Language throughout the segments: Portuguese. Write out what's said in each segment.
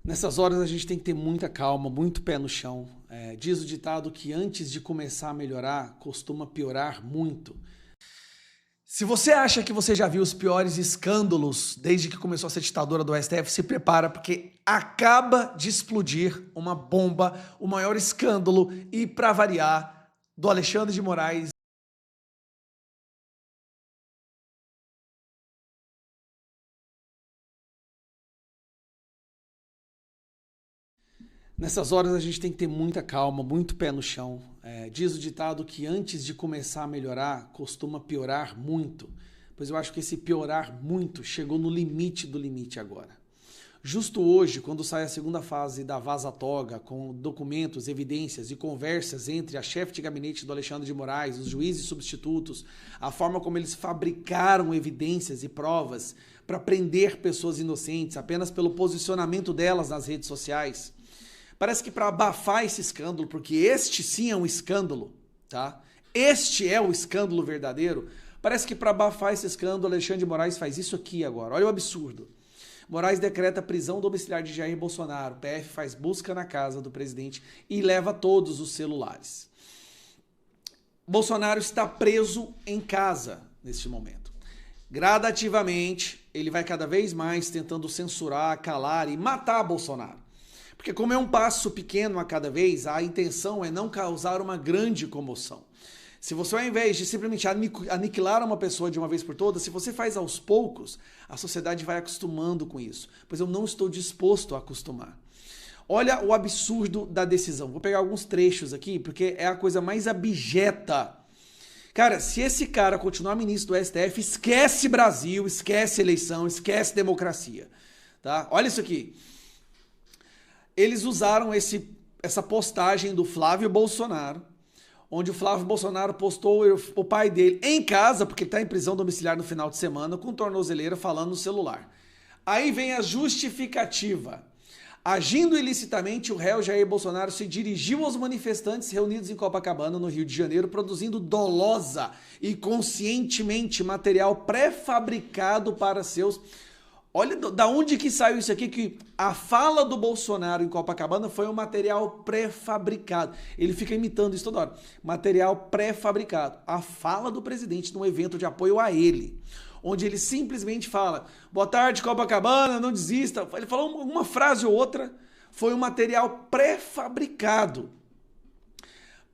Nessas horas a gente tem que ter muita calma, muito pé no chão. Diz o ditado que antes de começar a melhorar, costuma piorar muito. Se você acha que você já viu os piores escândalos desde que começou essa ditadura do STF, se prepara porque acaba de explodir uma bomba, o maior escândalo e, para variar, do Alexandre de Moraes. Nessas horas a gente tem que ter muita calma, muito pé no chão. Diz o ditado que antes de começar a melhorar, costuma piorar muito. Pois eu acho que esse piorar muito chegou no limite do limite agora. Justo hoje, quando sai a segunda fase da Vaza Toga, com documentos, evidências e conversas entre a chefe de gabinete do Alexandre de Moraes, os juízes substitutos, a forma como eles fabricaram evidências e provas para prender pessoas inocentes apenas pelo posicionamento delas nas redes sociais. Parece que para abafar esse escândalo, porque este sim é um escândalo, tá? Este é o escândalo verdadeiro. Parece que para abafar esse escândalo, Alexandre de Moraes faz isso aqui agora. Olha o absurdo. Moraes decreta prisão domiciliar de Jair Bolsonaro. O PF faz busca na casa do presidente e leva todos os celulares. Bolsonaro está preso em casa neste momento. Gradativamente, ele vai cada vez mais tentando censurar, calar e matar Bolsonaro. Porque como é um passo pequeno a cada vez, a intenção é não causar uma grande comoção. Se você, ao invés de simplesmente aniquilar uma pessoa de uma vez por todas, se você faz aos poucos, a sociedade vai acostumando com isso. Pois eu não estou disposto a acostumar. Olha o absurdo da decisão. Vou pegar alguns trechos aqui, porque é a coisa mais abjeta. Cara, se esse cara continuar ministro do STF, esquece Brasil, esquece eleição, esquece democracia. Tá? Olha isso aqui. Eles usaram essa postagem do Flávio Bolsonaro, onde o Flávio Bolsonaro postou o pai dele em casa, porque ele está em prisão domiciliar no final de semana, com tornozeleira falando no celular. Aí vem a justificativa. Agindo ilicitamente, o réu Jair Bolsonaro se dirigiu aos manifestantes reunidos em Copacabana, no Rio de Janeiro, produzindo dolosa e conscientemente material pré-fabricado para seus... Olha da onde que saiu isso aqui, que a fala do Bolsonaro em Copacabana foi um material pré-fabricado. Ele fica imitando isso toda hora. Material pré-fabricado. A fala do presidente num evento de apoio a ele, onde ele simplesmente fala: boa tarde, Copacabana, não desista. Ele falou uma frase ou outra, foi um material pré-fabricado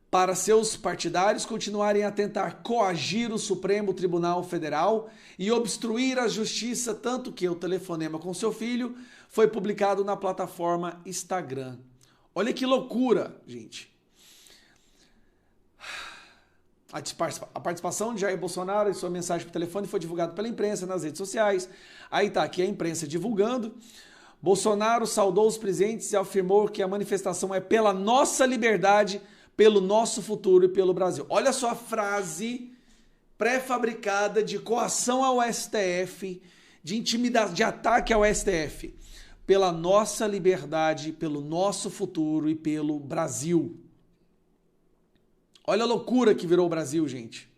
para seus partidários continuarem a tentar coagir o Supremo Tribunal Federal e obstruir a justiça, tanto que o telefonema com seu filho foi publicado na plataforma Instagram. Olha que loucura, gente. A participação de Jair Bolsonaro e sua mensagem por telefone foi divulgada pela imprensa nas redes sociais. Aí tá aqui a imprensa divulgando. Bolsonaro saudou os presentes e afirmou que a manifestação é pela nossa liberdade, pelo nosso futuro e pelo Brasil. Olha só a frase pré-fabricada de coação ao STF, de intimidação, de ataque ao STF. Pela nossa liberdade, pelo nosso futuro e pelo Brasil. Olha a loucura que virou o Brasil, gente.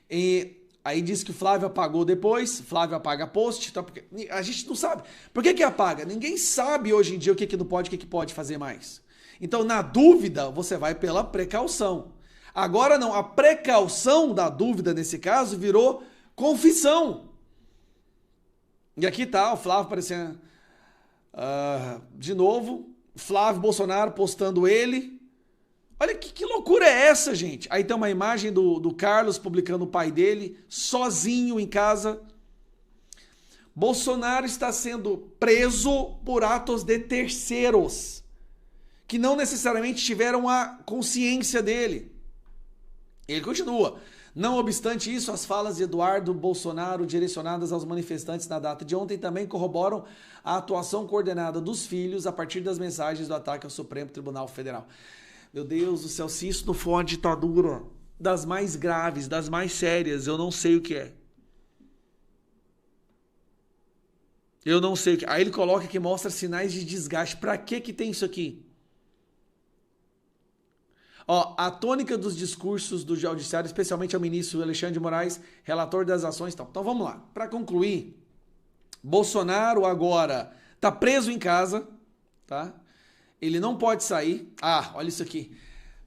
E aí diz que o Flávio apagou depois, Flávio apaga post, tá? Porque a gente não sabe. Por que apaga? Ninguém sabe hoje em dia o que não pode, o que pode fazer mais. Então, na dúvida, você vai pela precaução. Agora não, a precaução da dúvida, nesse caso, virou confissão. E aqui tá o Flávio aparecendo de novo, Flávio Bolsonaro postando ele. Olha que loucura é essa, gente? Aí tem uma imagem do Carlos publicando o pai dele, sozinho em casa. Bolsonaro está sendo preso por atos de terceiros, que não necessariamente tiveram a consciência dele. Ele continua. Não obstante isso, as falas de Eduardo Bolsonaro direcionadas aos manifestantes na data de ontem também corroboram a atuação coordenada dos filhos a partir das mensagens do ataque ao Supremo Tribunal Federal. Meu Deus do céu, se isso não for uma ditadura das mais graves, das mais sérias, eu não sei o que é. Eu não sei o que. Aí ele coloca que mostra sinais de desgaste. Pra que tem isso aqui? Ó, a tônica dos discursos do judiciário, especialmente ao ministro Alexandre de Moraes, relator das ações e tal. Então vamos lá. Para concluir, Bolsonaro agora está preso em casa, tá? Ele não pode sair. Ah, olha isso aqui.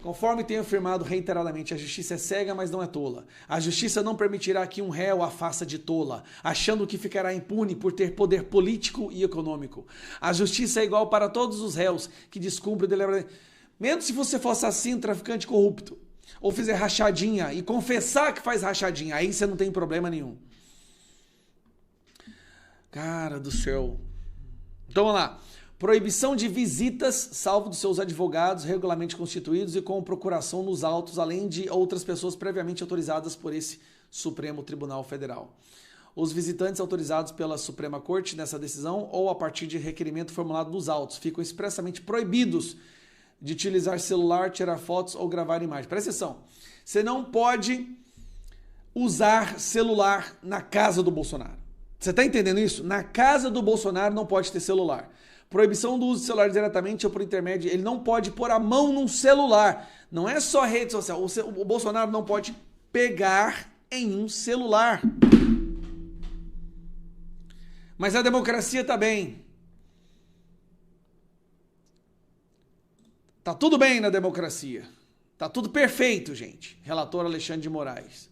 Conforme tenho afirmado reiteradamente, a justiça é cega, mas não é tola. A justiça não permitirá que um réu a faça de tola, achando que ficará impune por ter poder político e econômico. A justiça é igual para todos os réus que descumprem deliberadamente. Menos se você for assassino, traficante corrupto, ou fizer rachadinha e confessar que faz rachadinha, aí você não tem problema nenhum. Cara do céu. Então vamos lá. Proibição de visitas, salvo dos seus advogados regularmente constituídos e com procuração nos autos, além de outras pessoas previamente autorizadas por esse Supremo Tribunal Federal. Os visitantes autorizados pela Suprema Corte nessa decisão ou a partir de requerimento formulado nos autos ficam expressamente proibidos de utilizar celular, tirar fotos ou gravar imagens. Presta atenção, você não pode usar celular na casa do Bolsonaro. Você está entendendo isso? Na casa do Bolsonaro não pode ter celular. Proibição do uso de celular diretamente ou por intermédio. Ele não pode pôr a mão num celular. Não é só rede social. O Bolsonaro não pode pegar em um celular. Mas a democracia está bem. Tá tudo bem na democracia. Tá tudo perfeito, gente. Relator Alexandre de Moraes.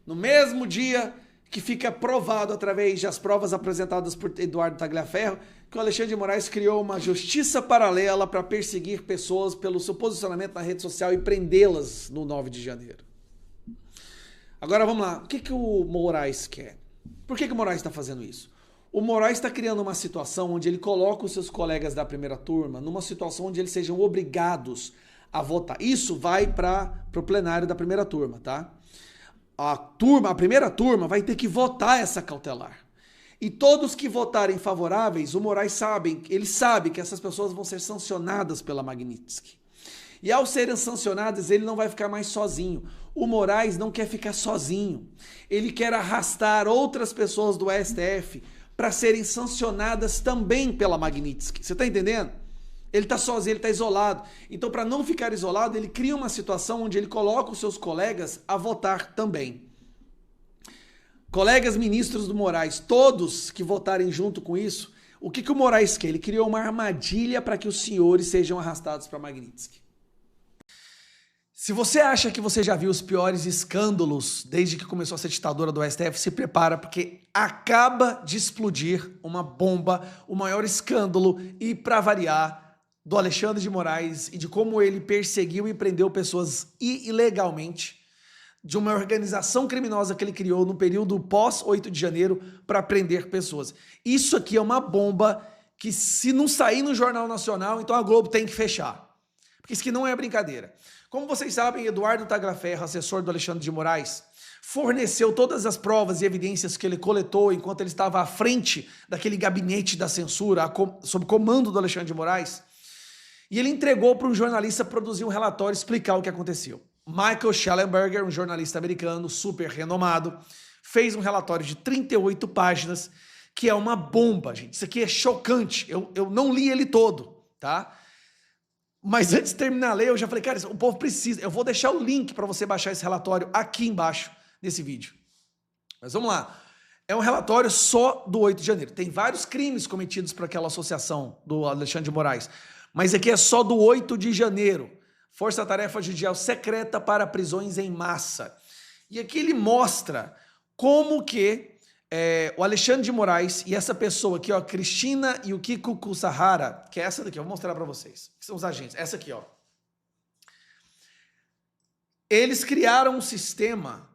No mesmo dia que fica provado através das provas apresentadas por Eduardo Tagliaferro, que o Alexandre de Moraes criou uma justiça paralela para perseguir pessoas pelo seu posicionamento na rede social e prendê-las no 9 de janeiro. Agora vamos lá, o que o Moraes quer? Por que o Moraes está fazendo isso? O Moraes está criando uma situação onde ele coloca os seus colegas da primeira turma numa situação onde eles sejam obrigados a votar. Isso vai para o plenário da primeira turma, tá? A primeira turma vai ter que votar essa cautelar. E todos que votarem favoráveis, o Moraes ele sabe que essas pessoas vão ser sancionadas pela Magnitsky. E ao serem sancionadas, ele não vai ficar mais sozinho. O Moraes não quer ficar sozinho. Ele quer arrastar outras pessoas do STF para serem sancionadas também pela Magnitsky. Você está entendendo? Ele está sozinho, ele está isolado. Então, para não ficar isolado, ele cria uma situação onde ele coloca os seus colegas a votar também. Colegas ministros do Moraes, todos que votarem junto com isso, o que o Moraes quer? Ele criou uma armadilha para que os senhores sejam arrastados para Magnitsky. Se você acha que você já viu os piores escândalos desde que começou essa ditadura do STF, se prepara, porque acaba de explodir uma bomba, o maior escândalo, e para variar, do Alexandre de Moraes e de como ele perseguiu e prendeu pessoas ilegalmente de uma organização criminosa que ele criou no período pós-8 de janeiro para prender pessoas. Isso aqui é uma bomba que, se não sair no Jornal Nacional, então a Globo tem que fechar. Porque isso aqui não é brincadeira. Como vocês sabem, Eduardo Tagliaferro, assessor do Alexandre de Moraes, forneceu todas as provas e evidências que ele coletou enquanto ele estava à frente daquele gabinete da censura, sob comando do Alexandre de Moraes. E ele entregou para um jornalista produzir um relatório e explicar o que aconteceu. Michael Shellenberger, um jornalista americano super renomado, fez um relatório de 38 páginas, que é uma bomba, gente. Isso aqui é chocante. Eu não li ele todo, tá? Mas antes de terminar a ler, eu já falei, cara, o povo precisa. Eu vou deixar o link para você baixar esse relatório aqui embaixo nesse vídeo. Mas vamos lá. É um relatório só do 8 de janeiro. Tem vários crimes cometidos por aquela associação do Alexandre de Moraes. Mas aqui é só do 8 de janeiro. Força-tarefa judicial secreta para prisões em massa. E aqui ele mostra como que o Alexandre de Moraes e essa pessoa aqui, ó, Cristina e o Kiko Kusahara, que é essa daqui, eu vou mostrar para vocês, que são os agentes. Essa aqui, ó. Eles criaram um sistema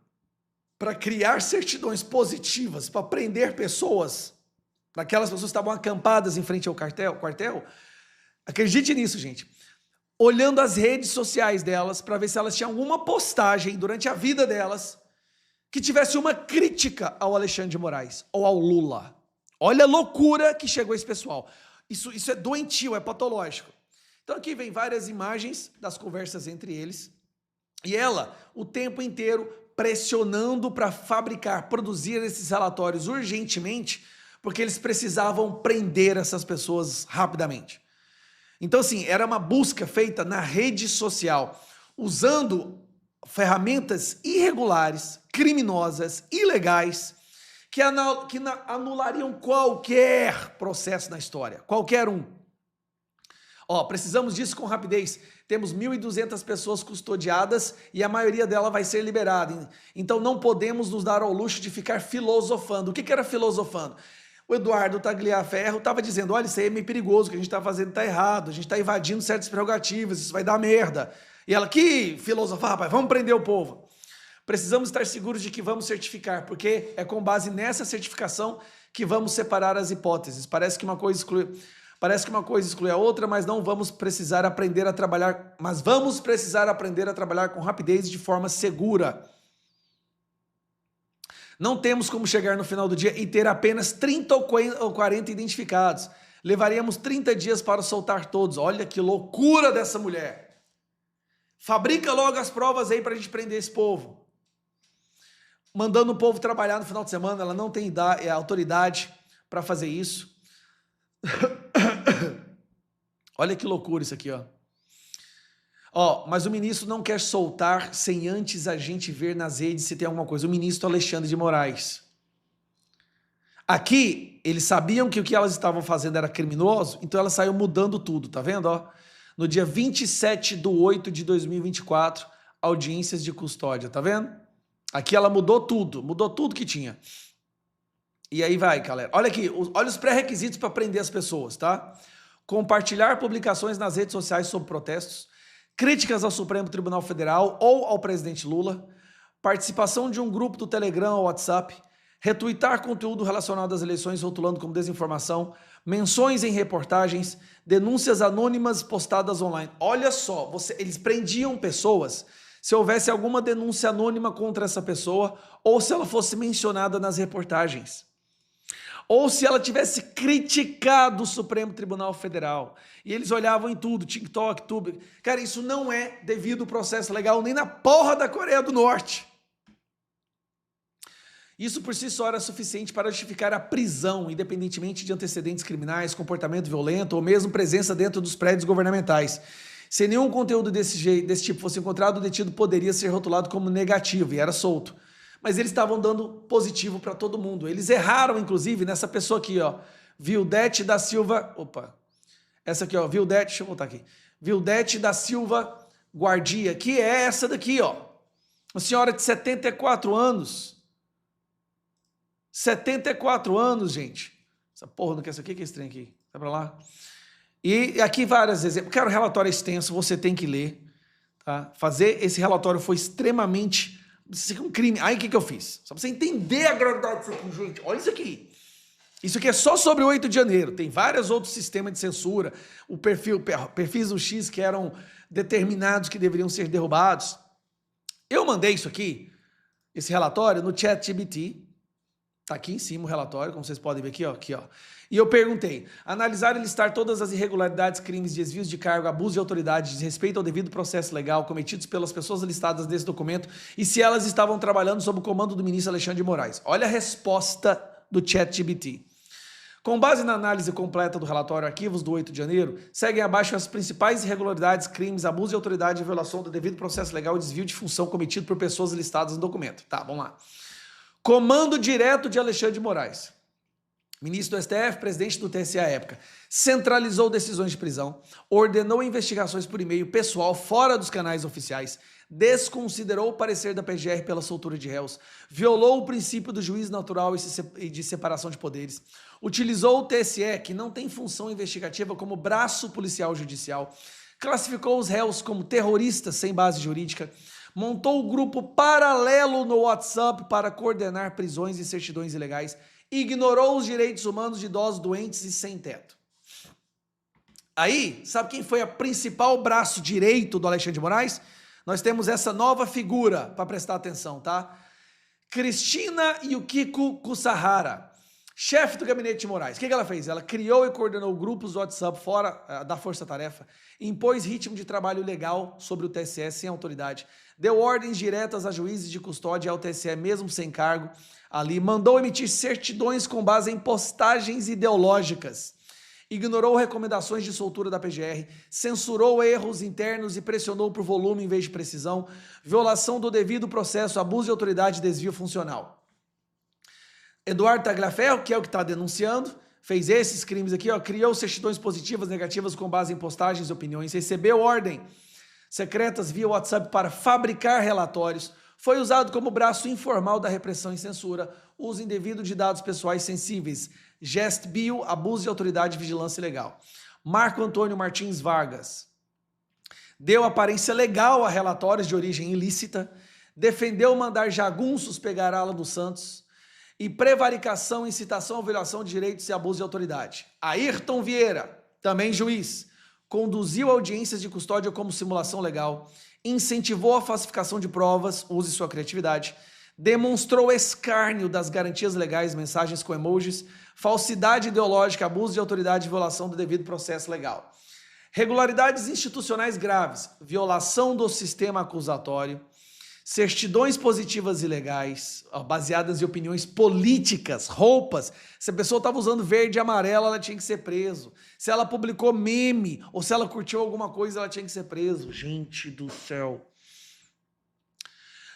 para criar certidões positivas, para prender pessoas, daquelas pessoas que estavam acampadas em frente ao quartel. Acredite nisso, gente. Olhando as redes sociais delas para ver se elas tinham alguma postagem durante a vida delas que tivesse uma crítica ao Alexandre de Moraes ou ao Lula. Olha a loucura que chegou esse pessoal. Isso é doentio, é patológico. Então aqui vem várias imagens das conversas entre eles e ela o tempo inteiro pressionando para produzir esses relatórios urgentemente, porque eles precisavam prender essas pessoas rapidamente. Então, assim, era uma busca feita na rede social, usando ferramentas irregulares, criminosas, ilegais, que anulariam qualquer processo na história, qualquer um. Ó, precisamos disso com rapidez. Temos 1.200 pessoas custodiadas e a maioria dela vai ser liberada. Então não podemos nos dar ao luxo de ficar filosofando. O que era filosofando? O Eduardo Tagliaferro estava dizendo, olha, isso aí é meio perigoso, o que a gente está fazendo está errado, a gente está invadindo certas prerrogativas, isso vai dar merda. E ela, que filosofar, rapaz, vamos prender o povo. Precisamos estar seguros de que vamos certificar, porque é com base nessa certificação que vamos separar as hipóteses. Parece que uma coisa exclui a outra, mas vamos precisar aprender a trabalhar com rapidez e de forma segura. Não temos como chegar no final do dia e ter apenas 30 ou 40 identificados. Levaríamos 30 dias para soltar todos. Olha que loucura dessa mulher. Fabrica logo as provas aí para a gente prender esse povo. Mandando o povo trabalhar no final de semana, ela não tem autoridade para fazer isso. Olha que loucura isso aqui, ó. Mas o ministro não quer soltar sem antes a gente ver nas redes se tem alguma coisa. O ministro Alexandre de Moraes. Aqui, eles sabiam que o que elas estavam fazendo era criminoso, então ela saiu mudando tudo, tá vendo? Ó? No dia 27/8/2024, audiências de custódia, tá vendo? Aqui ela mudou tudo que tinha. E aí vai, galera. Olha aqui, olha os pré-requisitos para prender as pessoas, tá? Compartilhar publicações nas redes sociais sobre protestos, críticas ao Supremo Tribunal Federal ou ao presidente Lula, participação de um grupo do Telegram ou WhatsApp, retuitar conteúdo relacionado às eleições rotulando como desinformação, menções em reportagens, denúncias anônimas postadas online. Olha só, eles prendiam pessoas se houvesse alguma denúncia anônima contra essa pessoa ou se ela fosse mencionada nas reportagens. Ou se ela tivesse criticado o Supremo Tribunal Federal. E eles olhavam em tudo, TikTok, tudo. Cara, isso não é devido processo legal nem na porra da Coreia do Norte. Isso por si só era suficiente para justificar a prisão, independentemente de antecedentes criminais, comportamento violento ou mesmo presença dentro dos prédios governamentais. Se nenhum conteúdo desse tipo fosse encontrado, o detido poderia ser rotulado como negativo e era solto. Mas eles estavam dando positivo para todo mundo. Eles erraram, inclusive, nessa pessoa aqui, ó. Vildete da Silva... Opa. Essa aqui, ó. Vildete... Deixa eu voltar aqui. Vildete da Silva Guardia, que é essa daqui, ó. Uma senhora de 74 anos. 74 anos, gente. Essa porra não quer saber o que é esse trem aqui. Vai pra lá. E aqui vários exemplos. Cara, o relatório é extenso, você tem que ler. Tá? Fazer esse relatório foi extremamente... Isso aqui é um crime. Aí o que eu fiz? Só pra você entender a gravidade disso aqui, gente. Olha isso aqui. Isso aqui é só sobre o 8 de janeiro. Tem vários outros sistemas de censura. Perfis do X que eram determinados que deveriam ser derrubados. Eu mandei isso aqui, esse relatório, no ChatGPT. Tá aqui em cima o relatório, como vocês podem ver aqui, ó. Aqui, ó. E eu perguntei, analisar e listar todas as irregularidades, crimes, desvios de cargo, abuso de autoridade, desrespeito ao devido processo legal cometidos pelas pessoas listadas nesse documento e se elas estavam trabalhando sob o comando do ministro Alexandre de Moraes. Olha a resposta do ChatGPT. Com base na análise completa do relatório Arquivos do 8 de janeiro, seguem abaixo as principais irregularidades, crimes, abuso de autoridade, violação do devido processo legal e desvio de função cometido por pessoas listadas no documento. Tá, vamos lá. Comando direto de Alexandre de Moraes. Ministro do STF, presidente do TSE à época, centralizou decisões de prisão, ordenou investigações por e-mail pessoal fora dos canais oficiais, desconsiderou o parecer da PGR pela soltura de réus, violou o princípio do juízo natural e de separação de poderes, utilizou o TSE, que não tem função investigativa, como braço policial judicial, classificou os réus como terroristas sem base jurídica, montou um grupo paralelo no WhatsApp para coordenar prisões e certidões ilegais, ignorou os direitos humanos de idosos doentes e sem teto. Aí, sabe quem foi a principal braço direito do Alexandre de Moraes? Nós temos essa nova figura para prestar atenção, tá? Cristina Yukiko Kusahara, chefe do gabinete de Moraes. O que ela fez? Ela criou e coordenou grupos do WhatsApp fora da força-tarefa, impôs ritmo de trabalho legal sobre o TSE sem autoridade, deu ordens diretas a juízes de custódia e ao TSE mesmo sem cargo, ali mandou emitir certidões com base em postagens ideológicas, ignorou recomendações de soltura da PGR, censurou erros internos e pressionou por volume em vez de precisão, violação do devido processo, abuso de autoridade e desvio funcional. Eduardo Tagliaferro, que é o que está denunciando, fez esses crimes aqui, ó, criou certidões positivas, negativas com base em postagens e opiniões, recebeu ordem secretas via WhatsApp para fabricar relatórios, foi usado como braço informal da repressão e censura, uso indevido de dados pessoais sensíveis, gest bio, abuso de autoridade e vigilância ilegal. Marco Antônio Martins Vargas deu aparência legal a relatórios de origem ilícita, defendeu mandar jagunços pegar a ala dos Santos e prevaricação, incitação à violação de direitos e abuso de autoridade. Ayrton Vieira, também juiz, conduziu audiências de custódia como simulação legal, incentivou a falsificação de provas, use sua criatividade, demonstrou escárnio das garantias legais, mensagens com emojis, falsidade ideológica, abuso de autoridade e violação do devido processo legal. Regularidades institucionais graves, violação do sistema acusatório, certidões positivas ilegais, baseadas em opiniões políticas, roupas. Se a pessoa estava usando verde e amarelo, ela tinha que ser preso. Se ela publicou meme ou se ela curtiu alguma coisa, ela tinha que ser preso. Gente do céu.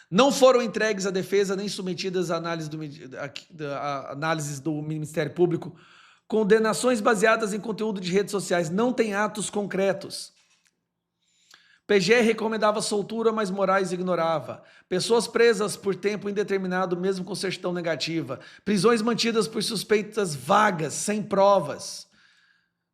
Não foram entregues à defesa nem submetidas à análise do Ministério Público. Condenações baseadas em conteúdo de redes sociais. Não tem atos concretos. PGR recomendava soltura, mas Moraes ignorava. Pessoas presas por tempo indeterminado, mesmo com certidão negativa. Prisões mantidas por suspeitas vagas, sem provas.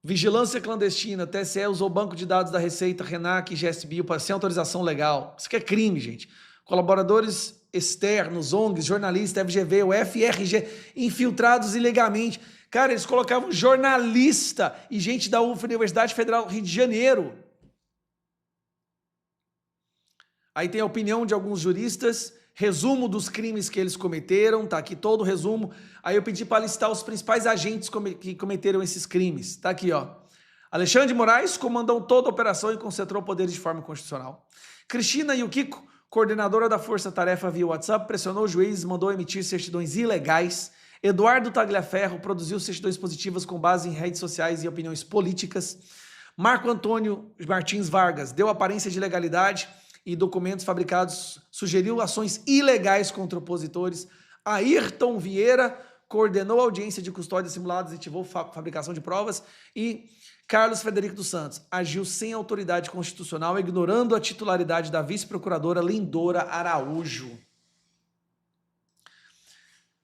Vigilância clandestina. TSE usou banco de dados da Receita, RENAC e GSBio sem autorização legal. Isso aqui é crime, gente. Colaboradores externos, ONGs, jornalistas, FGV, o FRG, infiltrados ilegalmente. Cara, eles colocavam jornalista e gente da Universidade Federal do Rio de Janeiro. Aí tem a opinião de alguns juristas, resumo dos crimes que eles cometeram, tá aqui todo o resumo. Aí eu pedi para listar os principais agentes que cometeram esses crimes. Tá aqui, ó. Alexandre de Moraes comandou toda a operação e concentrou poderes de forma constitucional. Cristina Yukiko, coordenadora da Força Tarefa via WhatsApp, pressionou o juiz e mandou emitir certidões ilegais. Eduardo Tagliaferro produziu certidões positivas com base em redes sociais e opiniões políticas. Marco Antônio Martins Vargas deu aparência de legalidade e documentos fabricados, sugeriu ações ilegais contra opositores. Ayrton Vieira coordenou a audiência de custódia simulada, ativou fabricação de provas. E Carlos Frederico dos Santos agiu sem autoridade constitucional, ignorando a titularidade da vice-procuradora Lindora Araújo.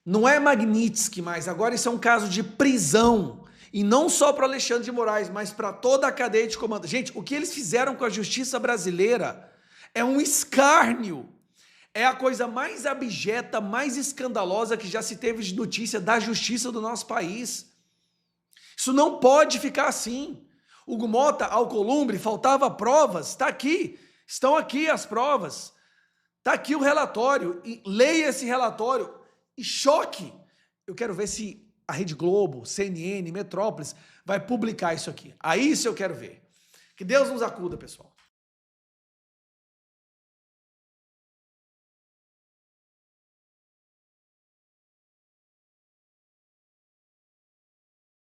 Não é Magnitsky mais, agora isso é um caso de prisão. E não só para Alexandre de Moraes, mas para toda a cadeia de comando. Gente, o que eles fizeram com a justiça brasileira é um escárnio. É a coisa mais abjeta, mais escandalosa que já se teve de notícia da justiça do nosso país. Isso não pode ficar assim. Hugo Mota, Alcolumbre, faltava provas. Está aqui. Estão aqui as provas. Está aqui o relatório. E leia esse relatório e choque. Eu quero ver se a Rede Globo, CNN, Metrópolis vai publicar isso aqui. Aí isso eu quero ver. Que Deus nos acuda, pessoal.